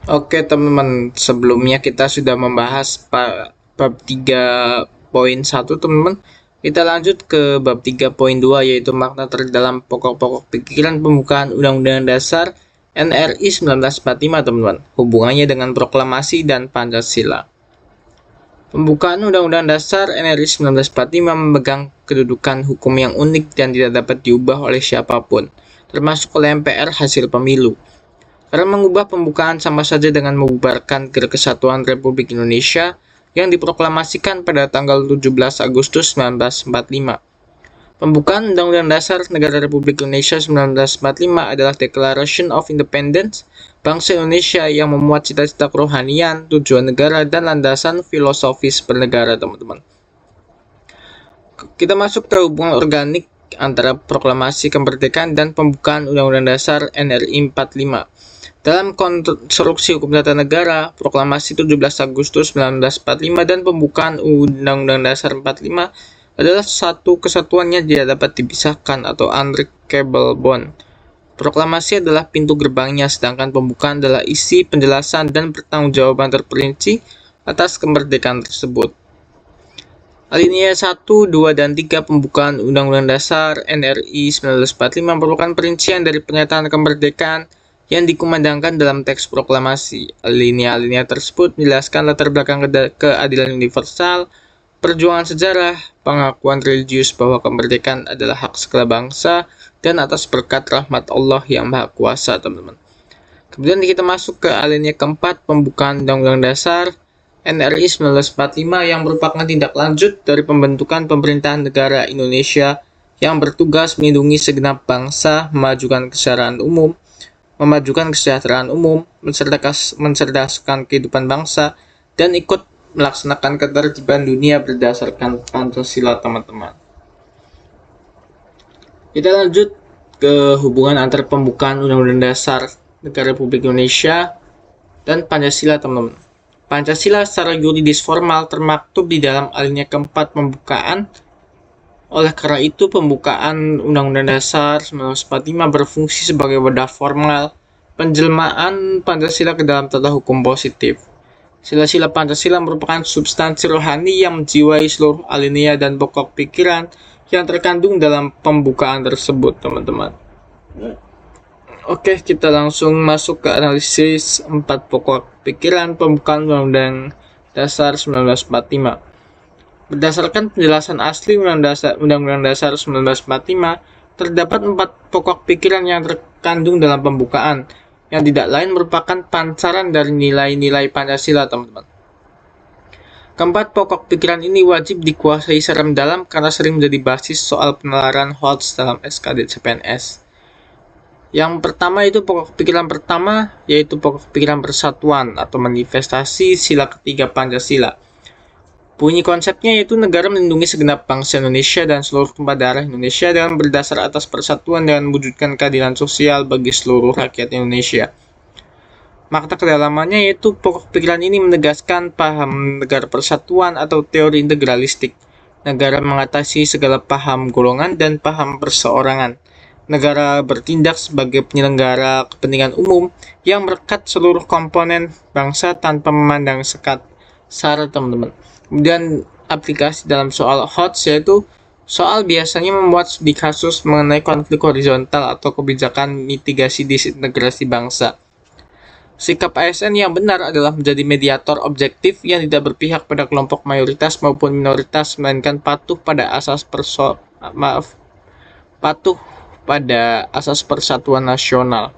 Oke teman-teman, sebelumnya kita sudah membahas bab 3.1 teman-teman. Kita lanjut ke bab 3.2 yaitu makna terdalam pokok-pokok pikiran pembukaan Undang-Undang Dasar NRI 1945 teman-teman. Hubungannya dengan proklamasi dan Pancasila. Pembukaan Undang-Undang Dasar NRI 1945 memegang kedudukan hukum yang unik dan tidak dapat diubah oleh siapapun, termasuk oleh MPR hasil pemilu. Karena mengubah pembukaan sama saja dengan membubarkan Kesatuan Republik Indonesia yang diproklamasikan pada tanggal 17 Agustus 1945. Pembukaan Undang-Undang Dasar Negara Republik Indonesia 1945 adalah Declaration of Independence bangsa Indonesia yang memuat cita-cita kerohanian, tujuan negara, dan landasan filosofis bernegara, teman-teman. Kita masuk ke hubungan organik antara proklamasi kemerdekaan dan pembukaan Undang-Undang Dasar NRI 45. Dalam konstruksi hukum tata negara, proklamasi 17 Agustus 1945 dan pembukaan Undang-Undang Dasar 45 adalah satu kesatuan yang tidak dapat dipisahkan atau unbreakable bond. Proklamasi adalah pintu gerbangnya, sedangkan pembukaan adalah isi, penjelasan, dan pertanggungjawaban terperinci atas kemerdekaan tersebut. Alinea 1, 2, dan 3 pembukaan Undang-Undang Dasar NRI 1945 merupakan perincian dari pernyataan kemerdekaan yang dikumandangkan dalam teks proklamasi. Alinea-alinea tersebut menjelaskan latar belakang keadilan universal, perjuangan sejarah, pengakuan religius bahwa kemerdekaan adalah hak segala bangsa, dan atas berkat rahmat Allah yang Maha Kuasa, teman-teman. Kemudian kita masuk ke alinea keempat, pembukaan Undang-Undang Dasar NRI 1945 yang merupakan tindak lanjut dari pembentukan pemerintahan negara Indonesia yang bertugas melindungi segenap bangsa, memajukan kesejahteraan umum, mencerdaskan kehidupan bangsa, dan ikut melaksanakan ketertiban dunia berdasarkan Pancasila, teman-teman. Kita lanjut ke hubungan antara pembukaan Undang-Undang Dasar Negara Republik Indonesia dan Pancasila, teman-teman. Pancasila secara yuridis formal termaktub di dalam alinea keempat pembukaan. Oleh karena itu, pembukaan Undang-Undang Dasar 1945 berfungsi sebagai wadah formal penjelmaan Pancasila ke dalam tata hukum positif. Sila-sila Pancasila merupakan substansi rohani yang menjiwai seluruh alinea dan pokok pikiran yang terkandung dalam pembukaan tersebut, teman-teman. Oke, kita langsung masuk ke analisis 4 pokok pikiran pembukaan Undang-Undang Dasar 1945. Berdasarkan penjelasan asli Undang-Undang Dasar 1945, terdapat 4 pokok pikiran yang terkandung dalam pembukaan, yang tidak lain merupakan pancaran dari nilai-nilai Pancasila, teman-teman. Keempat pokok pikiran ini wajib dikuasai secara mendalam karena sering menjadi basis soal penalaran HOTS dalam SKD CPNS. Yang pertama itu pokok pikiran pertama, yaitu pokok pikiran persatuan atau manifestasi sila ketiga Pancasila. Bunyi konsepnya yaitu negara melindungi segenap bangsa Indonesia dan seluruh tumpah darah Indonesia dengan berdasar atas persatuan dan mewujudkan keadilan sosial bagi seluruh rakyat Indonesia. Makna kedalamannya yaitu pokok pikiran ini menegaskan paham negara persatuan atau teori integralistik. Negara mengatasi segala paham golongan dan paham perseorangan. Negara bertindak sebagai penyelenggara kepentingan umum yang merekat seluruh komponen bangsa tanpa memandang sekat syarat, teman-teman. Kemudian aplikasi dalam soal HOTS yaitu soal biasanya memuat studi kasus mengenai konflik horizontal atau kebijakan mitigasi disintegrasi bangsa. Sikap ASN yang benar adalah menjadi mediator objektif yang tidak berpihak pada kelompok mayoritas maupun minoritas, melainkan patuh pada asas persatuan nasional.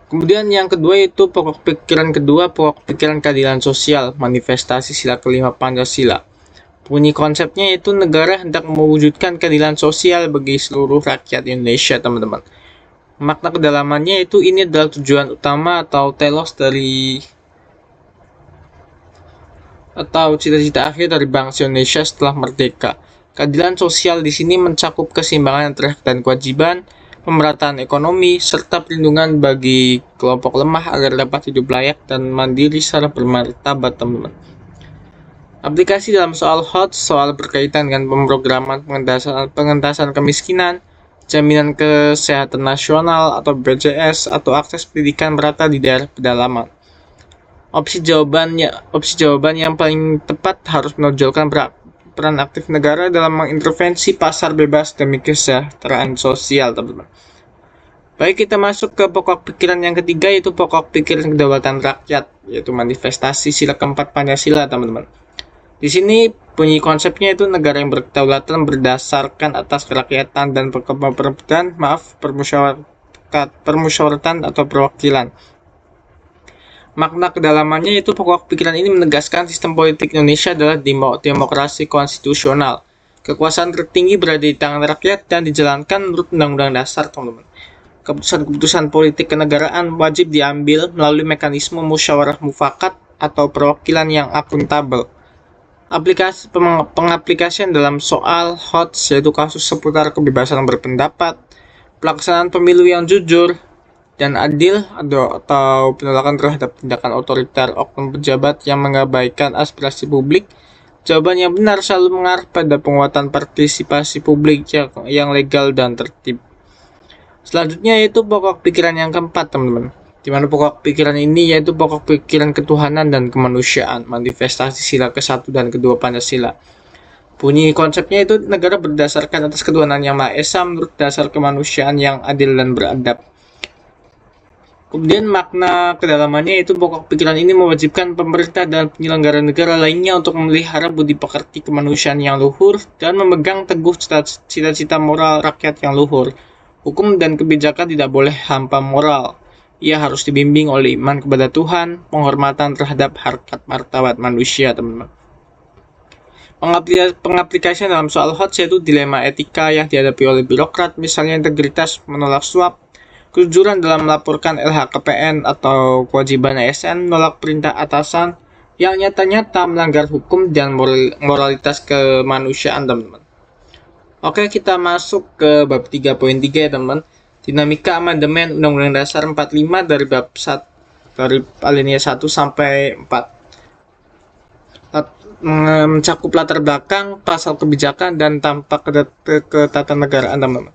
Kemudian yang kedua itu pokok pikiran kedua, pokok pikiran keadilan sosial, manifestasi sila kelima Pancasila. Bunyi konsepnya yaitu negara hendak mewujudkan keadilan sosial bagi seluruh rakyat Indonesia, teman-teman. Makna kedalamannya itu ini adalah tujuan utama atau telos dari atau cita-cita akhir dari bangsa Indonesia setelah merdeka. Keadilan sosial di sini mencakup keseimbangan antara hak dan kewajiban, pemerataan ekonomi, serta perlindungan bagi kelompok lemah agar dapat hidup layak dan mandiri secara bermartabat, teman-teman. Aplikasi dalam soal HOTS, soal berkaitan dengan pemrograman pengentasan kemiskinan, jaminan kesehatan nasional atau BPJS, atau akses pendidikan merata di daerah pedalaman. Opsi jawaban yang paling tepat harus menonjolkan peran aktif negara dalam mengintervensi pasar bebas demi kesejahteraan sosial, teman-teman. Baik, kita masuk ke pokok pikiran yang ketiga, yaitu pokok pikiran kedaulatan rakyat, yaitu manifestasi sila keempat Pancasila, teman-teman. Di sini bunyi konsepnya itu negara yang berkedaulatan berdasarkan atas kerakyatan dan permusyawaratan atau perwakilan. Makna kedalamannya itu pokok pikiran ini menegaskan sistem politik Indonesia adalah demokrasi konstitusional. Kekuasaan tertinggi berada di tangan rakyat dan dijalankan menurut Undang-Undang Dasar, teman-teman. Keputusan-keputusan politik kenegaraan wajib diambil melalui mekanisme musyawarah mufakat atau perwakilan yang akuntabel. Pengaplikasian dalam soal HOTS, yaitu kasus seputar kebebasan berpendapat, pelaksanaan pemilu yang jujur dan adil, atau penolakan terhadap tindakan otoriter oknum pejabat yang mengabaikan aspirasi publik. Jawaban yang benar selalu mengarah pada penguatan partisipasi publik yang legal dan tertib. Selanjutnya yaitu pokok pikiran yang keempat, teman-teman. Di mana pokok pikiran ini yaitu pokok pikiran ketuhanan dan kemanusiaan, manifestasi sila ke-1 dan ke-2 Pancasila. Bunyi konsepnya itu negara berdasarkan atas ketuhanan yang Maha Esa menurut dasar kemanusiaan yang adil dan beradab. Kemudian makna kedalamannya itu pokok pikiran ini mewajibkan pemerintah dan penyelenggara negara lainnya untuk memelihara budi pekerti kemanusiaan yang luhur dan memegang teguh cita-cita moral rakyat yang luhur. Hukum dan kebijakan tidak boleh hampa moral. Ia harus dibimbing oleh iman kepada Tuhan, penghormatan terhadap harkat martabat manusia, teman-teman. Pengaplikasian dalam soal HOTS yaitu dilema etika yang dihadapi oleh birokrat, misalnya integritas menolak suap, kejujuran dalam melaporkan LHKPN atau kewajiban ASN, menolak perintah atasan yang nyata-nyata melanggar hukum dan moralitas kemanusiaan, teman-teman. Oke, kita masuk ke bab 3.3 ya, teman-teman. Dinamika amandemen Undang-Undang Dasar 45 dari bab 1 dari alinea 1 sampai 4. Mencakup latar belakang, pasal kebijakan, dan tampak ketatanegaraan, teman-teman.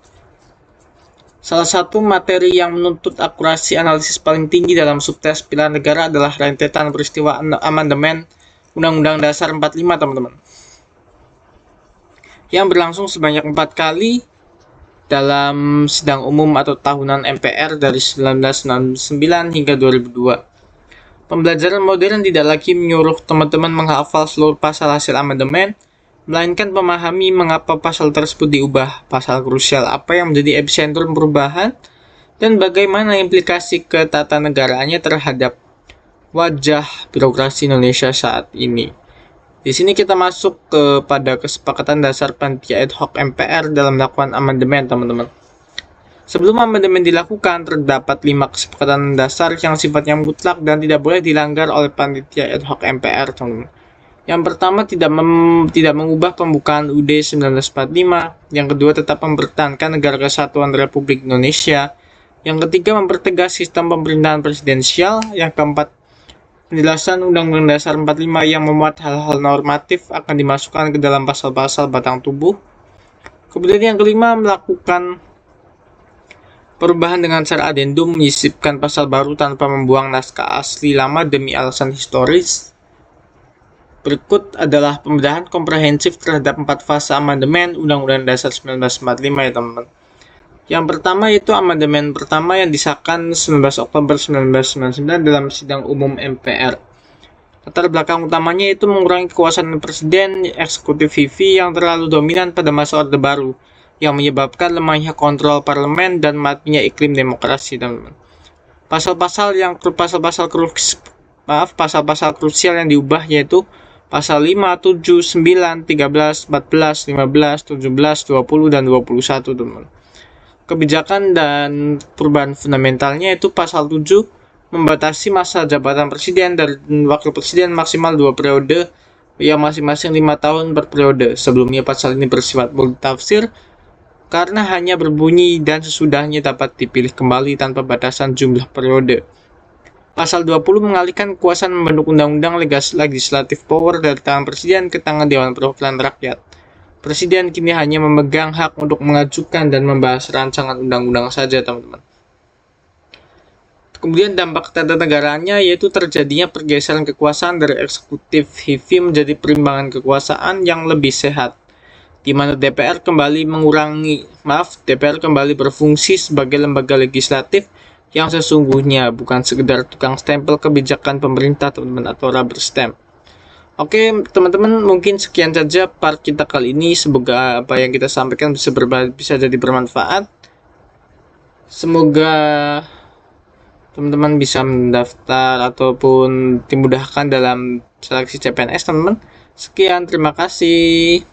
Salah satu materi yang menuntut akurasi analisis paling tinggi dalam subtes pilar negara adalah rentetan peristiwa amandemen Undang-Undang Dasar 45, teman-teman, yang berlangsung sebanyak 4 kali dalam sidang umum atau tahunan MPR dari 1999 hingga 2002. Pembelajaran modern tidak lagi menyuruh teman-teman menghafal seluruh pasal hasil amandemen, melainkan memahami mengapa pasal tersebut diubah, pasal krusial apa yang menjadi epicentrum perubahan, dan bagaimana implikasi ketatanegaraannya terhadap wajah birokrasi Indonesia saat ini. Di sini kita masuk kepada kesepakatan dasar panitia ad hoc MPR dalam melakukan amandemen, teman-teman. Sebelum amandemen dilakukan, terdapat 5 kesepakatan dasar yang sifatnya mutlak dan tidak boleh dilanggar oleh panitia ad hoc MPR, teman-teman. Yang pertama, tidak mengubah pembukaan UUD 1945. Yang kedua, tetap mempertahankan Negara Kesatuan Republik Indonesia. Yang ketiga, mempertegas sistem pemerintahan presidensial. Yang keempat, penjelasan Undang-Undang Dasar 45 yang memuat hal-hal normatif akan dimasukkan ke dalam pasal-pasal batang tubuh. Kemudian yang kelima, melakukan perubahan dengan cara adendum, menyisipkan pasal baru tanpa membuang naskah asli lama demi alasan historis. Berikut adalah pembedahan komprehensif terhadap 4 fase amandemen Undang-Undang Dasar 1945 ya, teman-teman. Yang pertama yaitu amandemen pertama yang disahkan 19 Oktober 1999 dalam sidang umum MPR. Latar belakang utamanya itu mengurangi kekuasaan presiden eksekutif VV yang terlalu dominan pada masa Orde Baru, yang menyebabkan lemahnya kontrol parlemen dan matinya iklim demokrasi, teman-teman. Pasal-pasal krusial yang diubah yaitu pasal 5, 7, 9, 13, 14, 15, 17, 20, dan 21, teman-teman. Kebijakan dan perubahan fundamentalnya itu pasal 7 membatasi masa jabatan presiden dan wakil presiden maksimal 2 periode yang masing-masing 5 tahun per periode. Sebelumnya pasal ini bersifat multitafsir karena hanya berbunyi dan sesudahnya dapat dipilih kembali tanpa batasan jumlah periode. Pasal 20 mengalihkan kekuasaan membentuk undang-undang legislative power dari tangan presiden ke tangan Dewan Perwakilan Rakyat. Presiden kini hanya memegang hak untuk mengajukan dan membahas rancangan undang-undang saja, teman-teman. Kemudian dampak ketandanegaranya yaitu terjadinya pergeseran kekuasaan dari eksekutif HIVI menjadi perimbangan kekuasaan yang lebih sehat, di mana DPR kembali berfungsi sebagai lembaga legislatif yang sesungguhnya, bukan sekedar tukang stempel kebijakan pemerintah, teman-teman, atau rubber stamp. Oke, teman-teman, mungkin sekian saja part kita kali ini. Semoga apa yang kita sampaikan bisa jadi bermanfaat. Semoga teman-teman bisa mendaftar ataupun dimudahkan dalam seleksi CPNS, teman-teman. Sekian, terima kasih.